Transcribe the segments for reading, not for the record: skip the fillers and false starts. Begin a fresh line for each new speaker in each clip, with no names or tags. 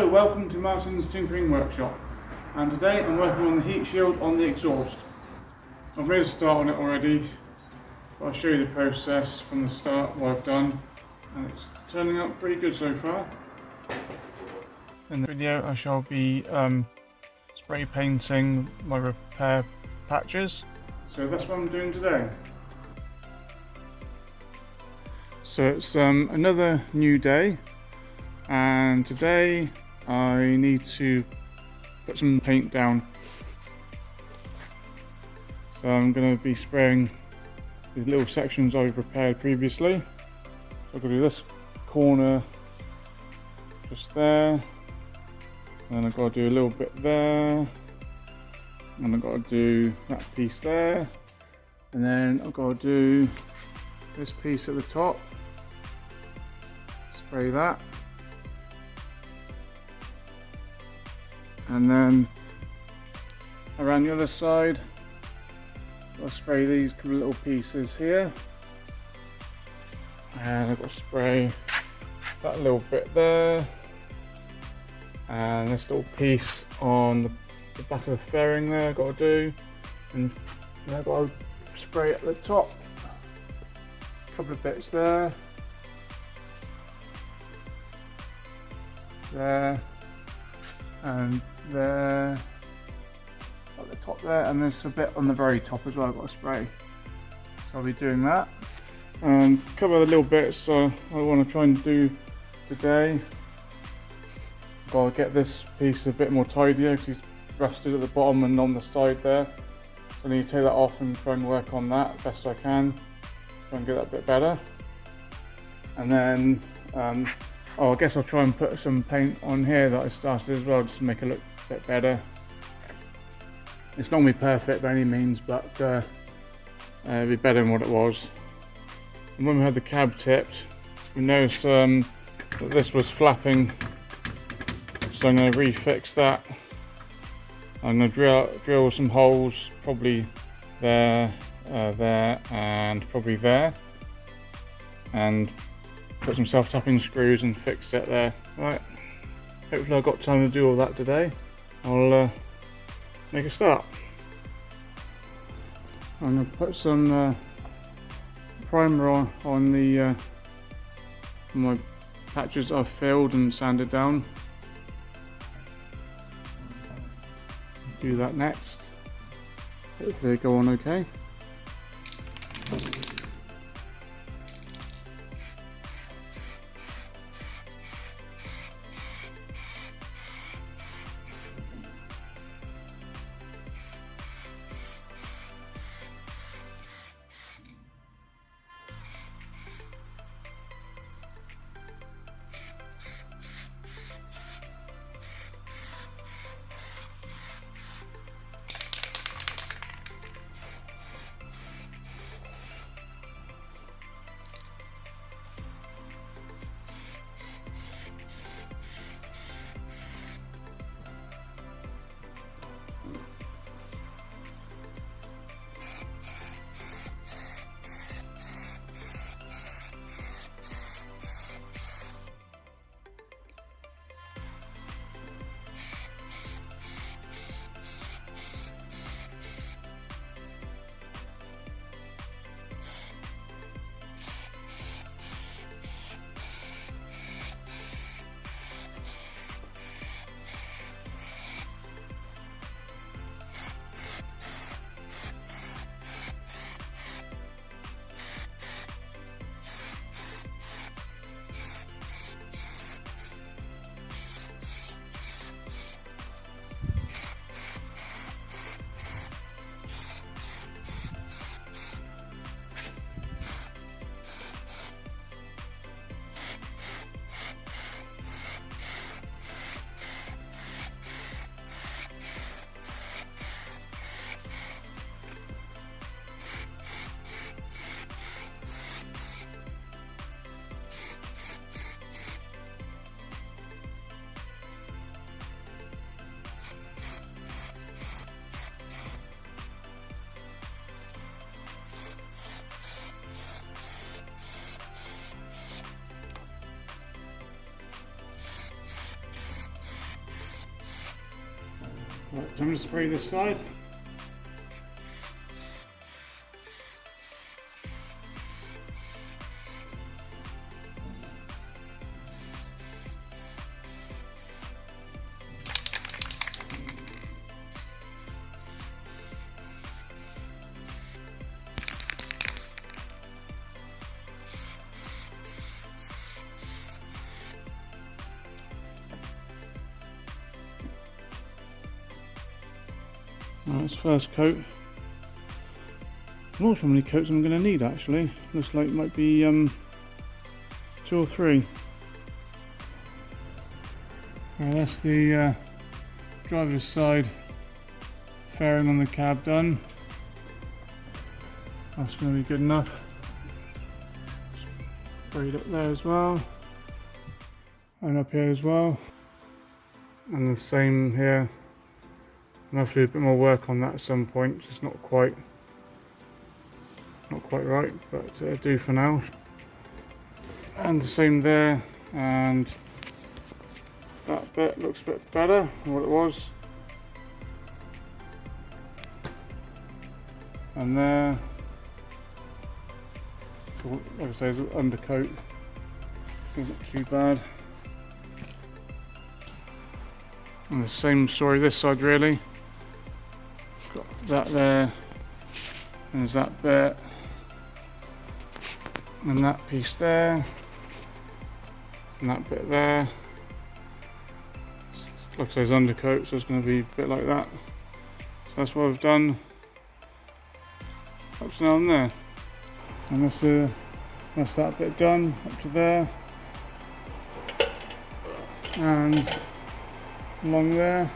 Hello, welcome to Martin's Tinkering Workshop, and today I'm working on the heat shield on the exhaust. I've made a start on it already, but I'll show you the process from the start, what I've done, and it's turning out pretty good so far. In the video I shall be spray painting my repair patches, so that's what I'm doing today. So it's another new day, and today I need to put some paint down. So I'm going to be spraying these little sections I've repaired previously. So I'm going to do this corner just there, and I've got to do a little bit there, and I've got to do that piece there, and then I've got to do this piece at the top, spray that. And then around the other side, I'll spray these couple of little pieces here, and I've got to spray that little bit there, and this little piece on the back of the fairing there I've got to do, and then I've got to spray at the top, a couple of bits there, there, and there at the top there, and there's a bit on the very top as well I've got to spray. So I'll be doing that. Cover the little bits I want to try and do today. I'll get this piece a bit more tidier because he's rusted at the bottom and on the side there. So I need to take that off and try and work on that best I can. Try and get that a bit better. And then I guess I'll try and put some paint on here that I started as well, just to make it look a bit better. It's not going to be perfect by any means, but it'll be better than what it was. And when we had the cab tipped, we noticed that this was flapping, so I'm going to refix that. I'm going to drill some holes, probably there, there, and probably there, and put some self-tapping screws and fix it there. Right, hopefully I've got time to do all that today. I'll make a start. I'm going to put some primer on the my patches I've filled and sanded down. Do that next. Hopefully they go on okay. Right, time to spray this side. Right, this first coat. I'm not sure how many coats I'm going to need actually. Looks like it might be 2 or 3. Well, that's the driver's side fairing on the cab done. That's going to be good enough. Sprayed up there as well. And up here as well. And the same here. I'll have to do a bit more work on that at some point. It's not quite right, but it'll do for now. And the same there, and that bit looks a bit better than what it was. And there, so like I say, it's undercoat. It's not too bad. And the same story this side really. Got that there, and there's that bit, and that piece there, and that bit there. Like I say, it's undercoat, so it's going to be a bit like that. So that's what I've done up to now and there. And that's that bit done up to there, and along there.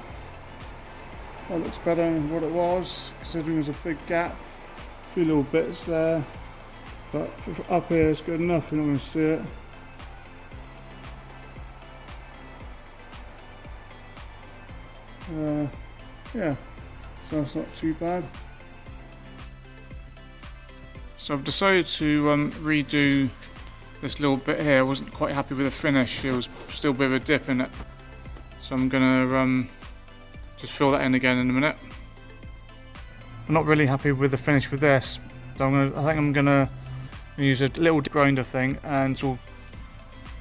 That looks better than what it was, considering there's a big gap. A few little bits there, but up here it's good enough, you're not going to see it. Yeah, so that's not too bad. So I've decided to redo this little bit here. I wasn't quite happy with the finish, there was still a bit of a dip in it. So I'm going to just fill that in again in a minute. I'm not really happy with the finish with this, so I think I'm gonna use a little grinder thing and sort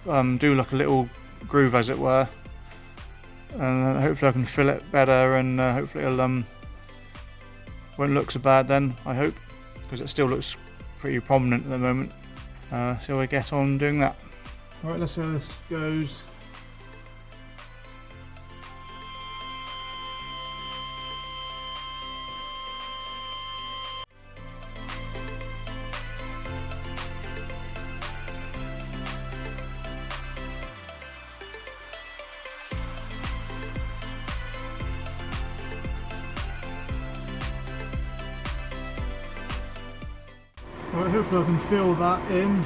of do like a little groove, as it were, and hopefully I can fill it better, and hopefully it'll won't look so bad then, I hope, because it still looks pretty prominent at the moment. So I get on doing that. Alright, let's see how this goes. Right, hopefully I can fill that in.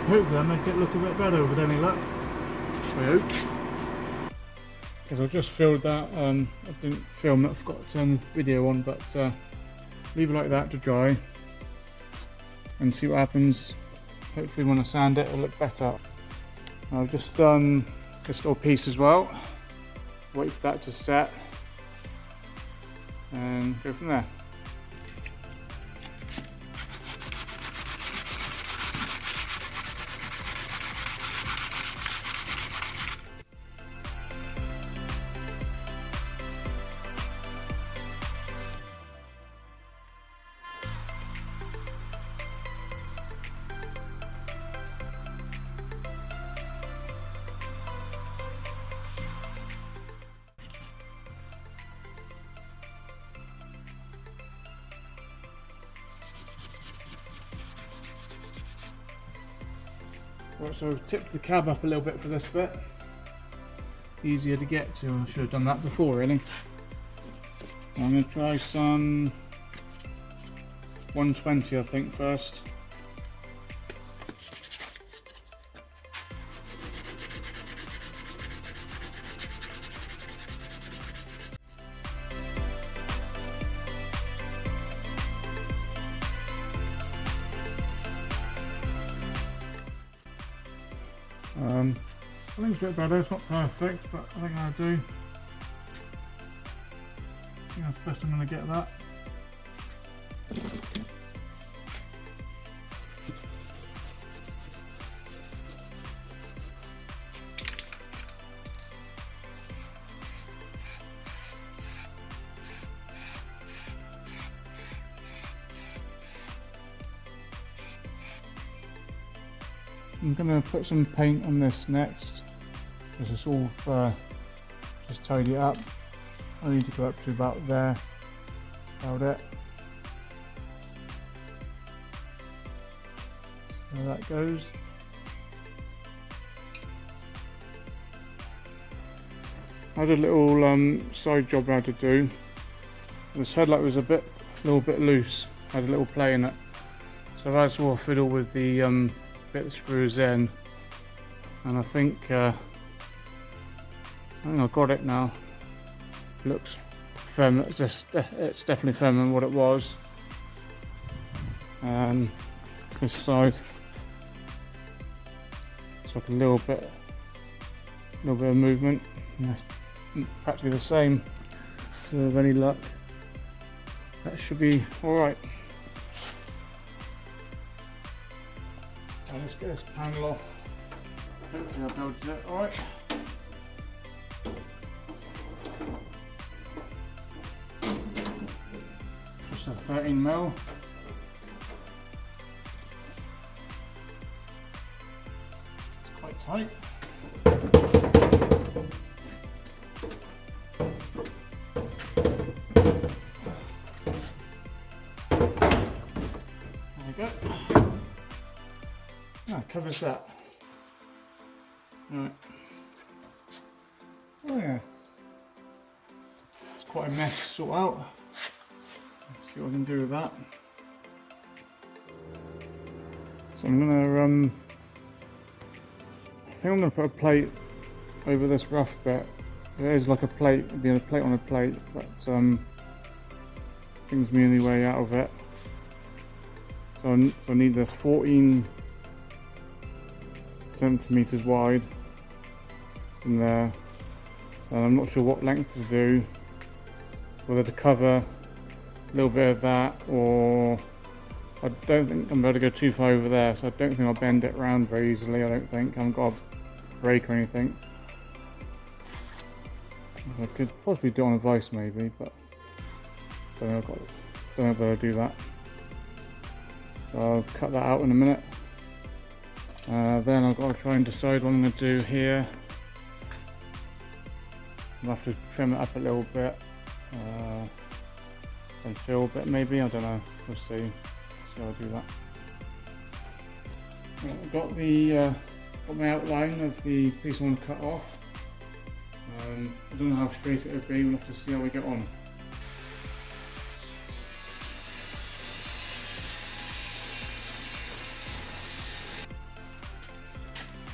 Hopefully I'll make it look a bit better with any luck. I hope. Because I just filled that, I didn't film it, I forgot to turn the video on, but leave it like that to dry and see what happens. Hopefully when I sand it, it'll look better. I've just done this little piece as well. Wait for that to set and go from there. Right, so I've tipped the cab up a little bit for this bit. Easier to get to, I should have done that before really. I'm going to try some 120 I think first. I think it's a bit better, it's not perfect, but I think I'll do. think that's the best I'm going to get that. I'm going to put some paint on this next, because it's all just tidy it up. I need to go up to about there. That's about it. So there that goes. I had a little side job I had to do. This headlight was a little bit loose. I had a little play in it, so I've had to sort of fiddle with the bit that screws in, and I think I got it now. Looks firm. It's definitely firmer than what it was. This side, it's like a little bit of movement. And that's practically the same. So with any luck, that should be all right. Let's get this panel off. Hopefully I'll be able to do it alright. Just a 13mm. It's quite tight. There we go. Covers that. Right. Oh yeah. It's quite a mess to sort out. Let's see what I can do with that. So I'm gonna I think I'm gonna put a plate over this rough bit. It is like a plate, it'd be a plate on a plate, but brings me any way out of it. So I need this 14 centimeters wide in there, and I'm not sure what length to do, whether to cover a little bit of that, or I don't think I'm able to go too far over there, so I don't think I'll bend it around very easily. I don't think I haven't got a brake or anything. I could possibly do it on a vise maybe, but don't know if I'll do that. So I'll cut that out in a minute. Then I've got to try and decide what I'm going to do here. I'll have to trim it up a little bit and fill a bit maybe, I don't know, we'll see how I do that. Well, I've got my outline of the piece I want to cut off. I don't know how straight it will be, we'll have to see how we get on.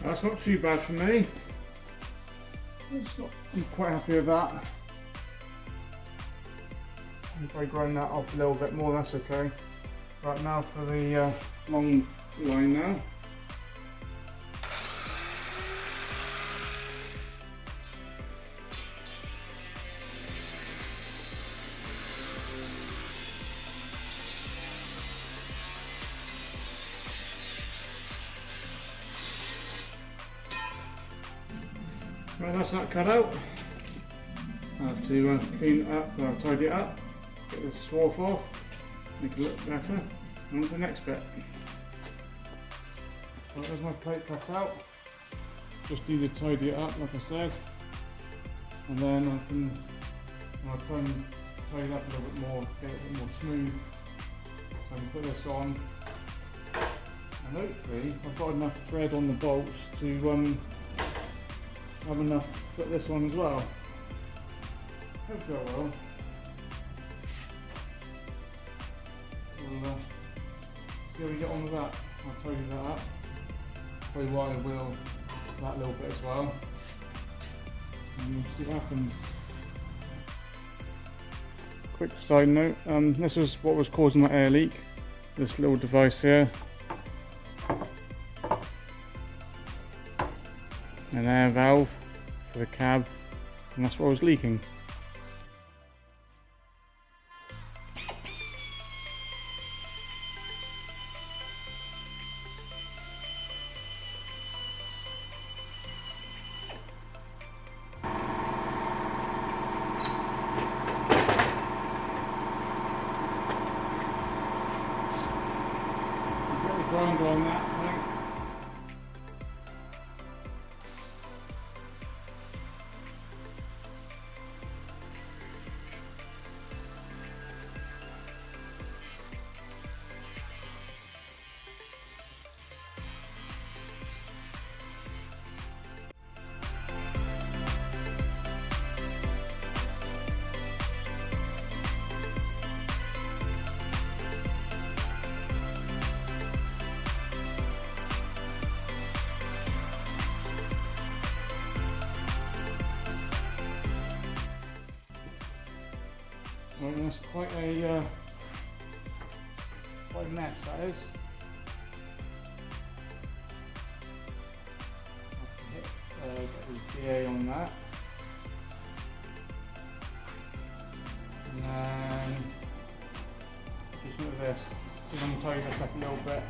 That's not too bad for me. I'm quite happy with that. If I grind that off a little bit more, that's okay. Right, now for the long line now. Right, that's that cut out. I have to clean it up, tidy it up, get the swarf off, make it look better. On to the next bit. So there's my plate cut out. Just need to tidy it up, like I said, and then I'll try and tidy it up a little bit more, get it a bit more smooth. So I can put this on, and hopefully I've got enough thread on the bolts to have enough to put this on as well. Hopefully I will. We'll see how we get on with that. I'll tidy that up. Probably why I will that little bit as well. And we'll see what happens. Quick side note, this was what was causing my air leak. This little device here. An air valve for the cab, and that's what was leaking. grinder on that, I think. Well, that's quite a mess, that is. Get the DA on that. And then just move this. See if I can tidy this up a little bit.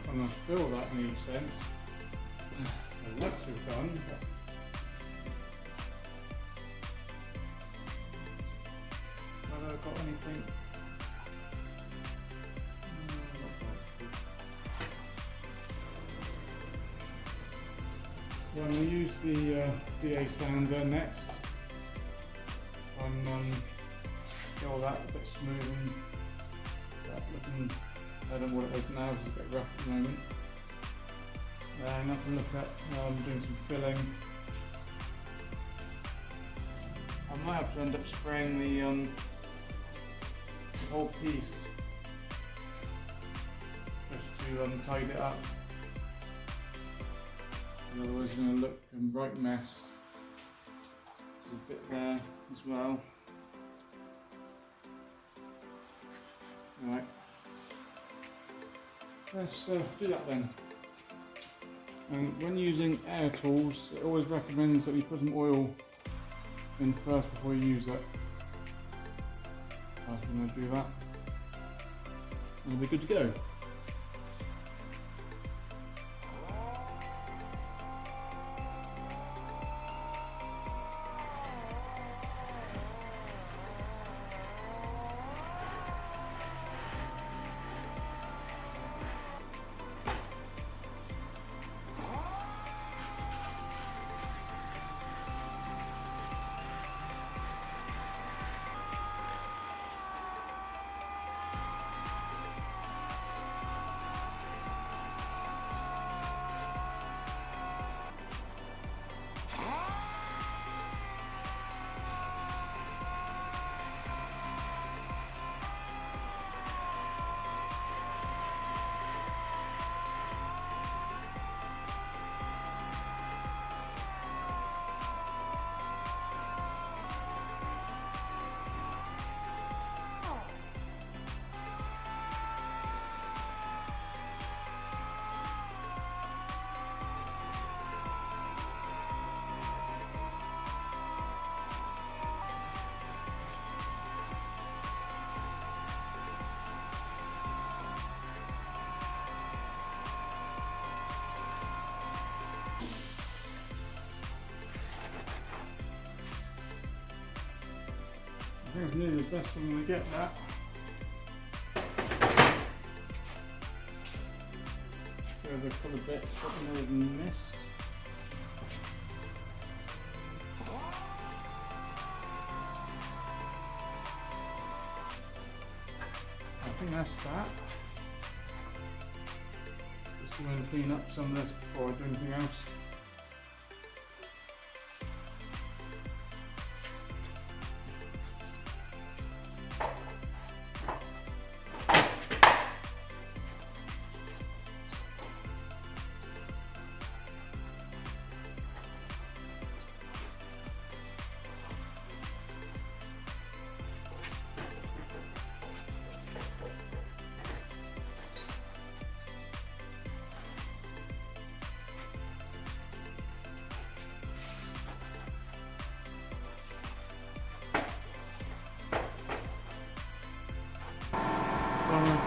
I'm not sure that makes sense. The nuts are done, but have I got anything? Well, I'm going to use the DA sander next. Get all that a bit smooth and that looking. I don't know what it is now, it's a bit rough at the moment. And have a look at doing some filling. I might have to end up spraying the whole piece just to tidy it up. Otherwise it's going to look a right mess. There's a bit there as well. Alright. Let's do that then. And when using air tools, it always recommends that you put some oil in first before you use it. I'm going to do that. And we'll be good to go. I think it's nearly the best I'm going to get that. Show the colour bits that may have missed. I think that's that. Just going to clean up some of this before I do anything else.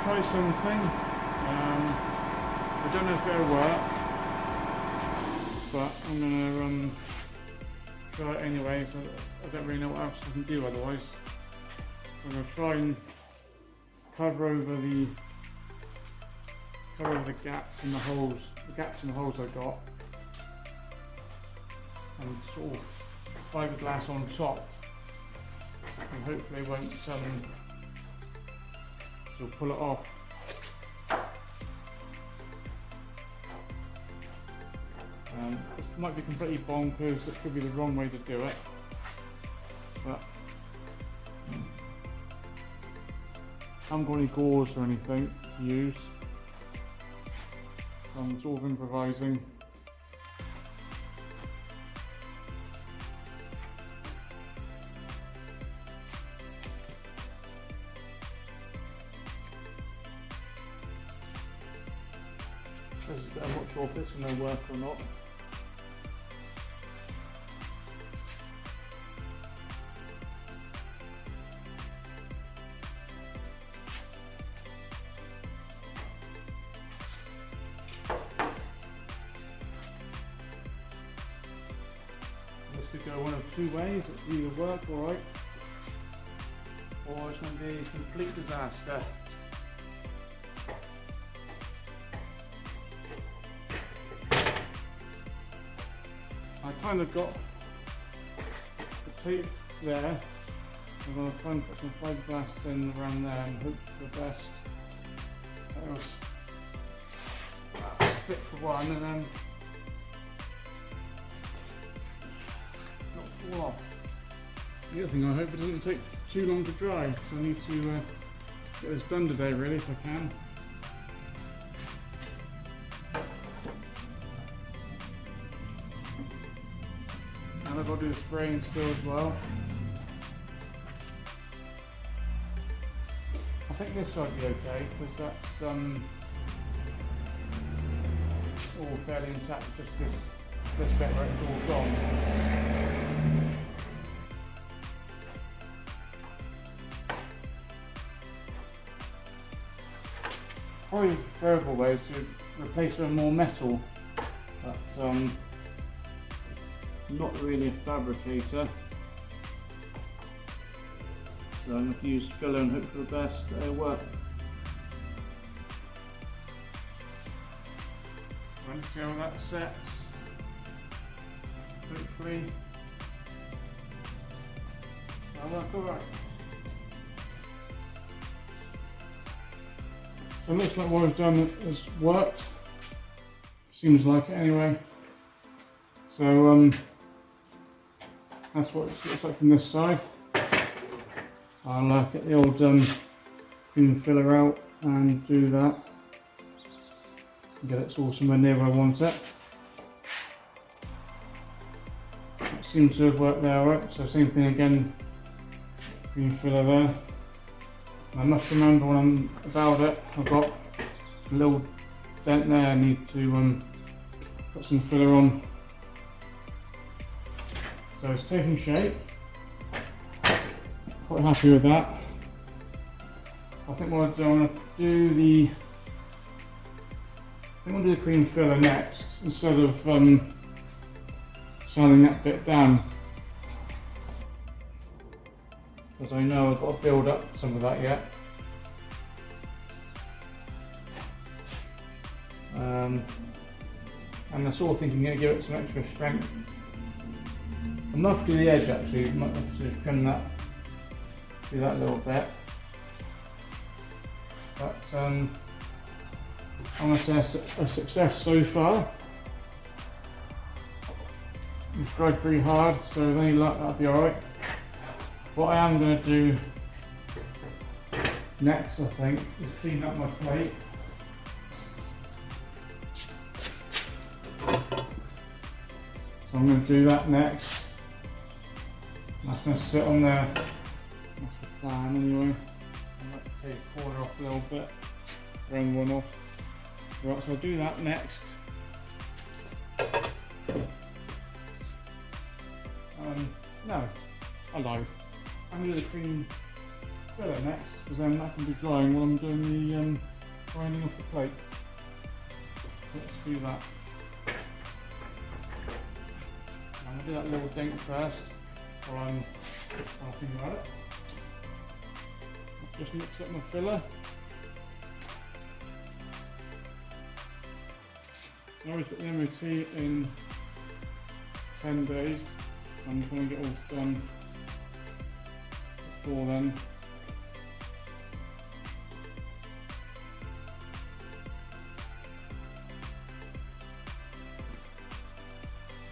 try something. I don't know if it'll work, but I'm gonna try it anyway. So I don't really know what else I can do otherwise. I'm gonna try and cover over the gaps in the holes I got, and sort of fiberglass on top, and hopefully it won't sort of pull it off. This might be completely bonkers, it could be the wrong way to do it, but I haven't got any gauze or anything to use, so I'm sort of improvising. I'm not sure if it's going to work or not. This could go one of two ways. It could either work alright, or it's going to be a complete disaster. I kind of got the tape there. I'm going to try and put some fiberglass in around there and hope for the best. It'll stick for one and then not fall off. The other thing, I hope it doesn't take too long to dry, so I need to get this done today really if I can. And I've got to do spraying still as well. I think this side will be okay because that's all fairly intact. It's just this bit where it's all gone. Probably the preferable way is to replace it with more metal, but not really a fabricator, so I'm going to use filler and hope for the best. It'll work. Let's see how that sets. Hopefully that'll work alright. So it looks like what I've done has worked. Seems like it anyway. So that's what it looks like from this side. I'll get the old cream filler out and do that. Get it all somewhere near where I want it. It seems to have worked there alright. So same thing again, cream filler there. I must remember when I'm about it, I've got a little dent there I need to put some filler on. So it's taking shape. Quite happy with that. I think what I'll do, I'm going to do the cream filler next instead of sanding that bit down, because I know I've got to build up some of that yet. And I'm sort of thinking I'm going to give it some extra strength. I'm not to the edge actually, I might have to just trim that, do that a little bit. But I'm going to say a success so far. It's dried pretty hard, so with any luck that'll be alright. What I am going to do next, I think, is clean up my plate. So I'm going to do that next. That's going to sit on there. That's the plan anyway. I might take a corner off a little bit, round one off. Right, so I'll do that next. No, I lied. I'm going to do the cream filler next, because then that can be drying while I'm doing the grinding off the plate. Let's do that. I'm going to do that little dent first while I'm thinking about it. Just mix up my filler. I always got the MOT in 10 days, so I'm trying to get all this done before then.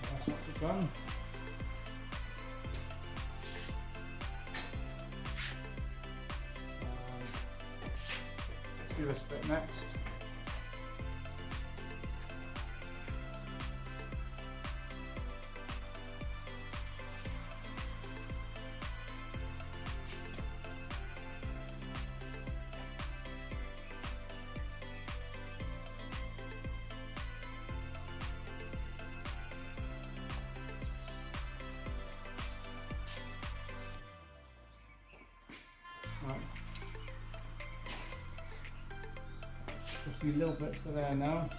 That's actually done. Let's do this bit next. Right. Just a little bit for there now.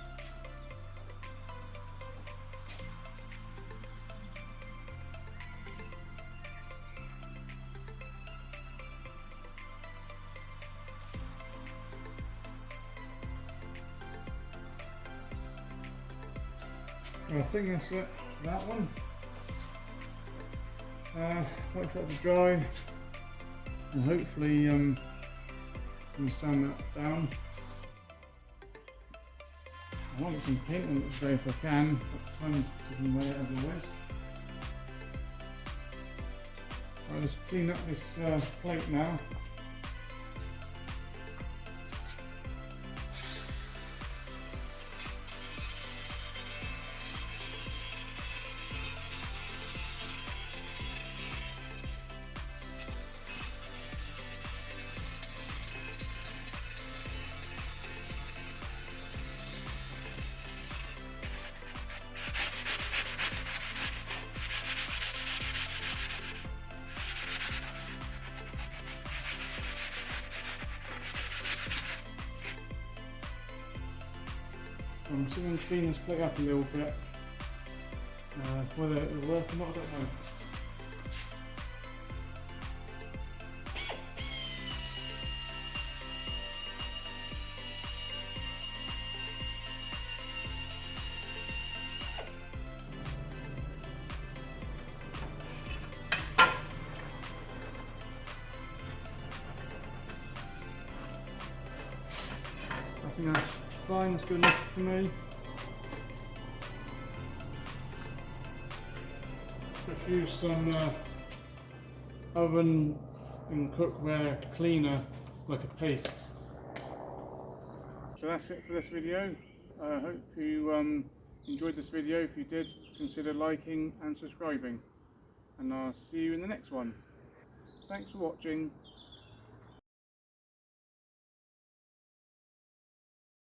I think that's it for that one. Wait for it to dry, and hopefully can sand that down. I want to get some paint on it today if I can, but time to give away as always. I'll just clean up this plate now. I'm just going to clean this plate up a little bit. Whether it will work or not, I don't know. I think that's fine, that's good enough for me. Just use some oven and cookware cleaner, like a paste. So that's it for this video. I hope you enjoyed this video. If you did, consider liking and subscribing. And I'll see you in the next one. Thanks for watching.